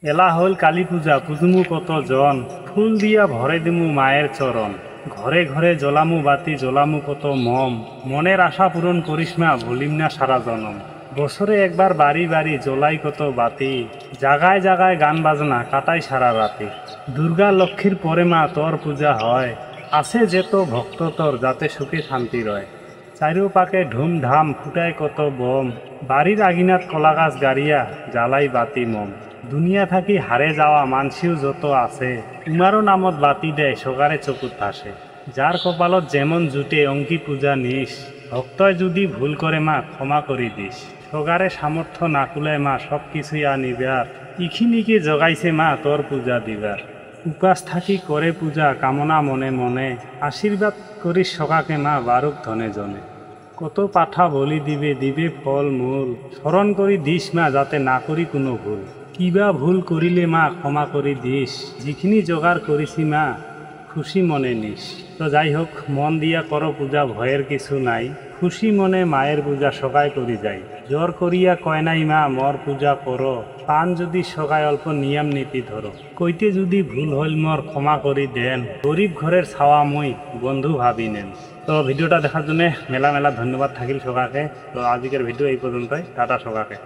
এলা হল কালী পূজা পুজমু কত জন ফুল দিয়া ভরে দিমু মায়ের চরণ ঘরে ঘরে জ্বলামু বাতি জ্বলামু কত মম মনের আশা পূরণ করিস মা ভুলিম না সারা জনম বছরে একবার বাড়ি বাড়ি জ্বলাই কত বাতি জাগায় জাগায় গান বাজনা কাটাই সারা রাতি দুর্গা লক্ষ্মীর পরে মা তোর পূজা হয় আছে যেত ভক্ত তোর যাতে সুখে শান্তি রয় চারিওপাকে ধুমধাম ফুটায় কত বম বাড়ির আগিনাত কলা গাছ গাড়িয়া জ্বালাই বাতি মম দুনিয়া থাকি হারে যাওয়া মানসিও যত আছে উমারও নামত বাতি দেয় সগারে চকুত ভাসে যার কপালত যেমন জুটে অঙ্কি পূজা নিস ভক্তয় যদি ভুল করে মা ক্ষমা করি দিস সগারে সামর্থ্য না কুলায় মা সব কিছুই আনিবার ইখিনিকে জগাইছে মা তোর পূজা দিবার উপাস থাকি করে পূজা কামনা মনে মনে আশীর্বাদ করিস সকাকে মা বারুক ধনে জনে কত পাঠা বলি দিবে দিবে ফল মূল স্মরণ করি দিস মা যাতে না করি কোনো ভুল কিবা ভুল করিলে মা ক্ষমা করি দিস যিখিনি জোগাড় করিছি মা খুশি মনে নিস তো যাই হোক মন দিয়া করো পূজা ভয়ের কিছু নাই খুশি মনে মায়ের পূজা সকায় করি যাই জ্বর করিয়া কয় নাই মা মর পূজা করো পান যদি সকায় অল্প নিয়ম নীতি ধরো কইতে যদি ভুল হইল মর ক্ষমা করি দেন গরিব ঘরের ছাওয়া মই বন্ধু ভাবি নেন। তো ভিডিওটা দেখার জন্য মেলা মেলা ধন্যবাদ থাকিল সকাকে। তো আজকের ভিডিও এই পর্যন্তই, টাটা সকাকে।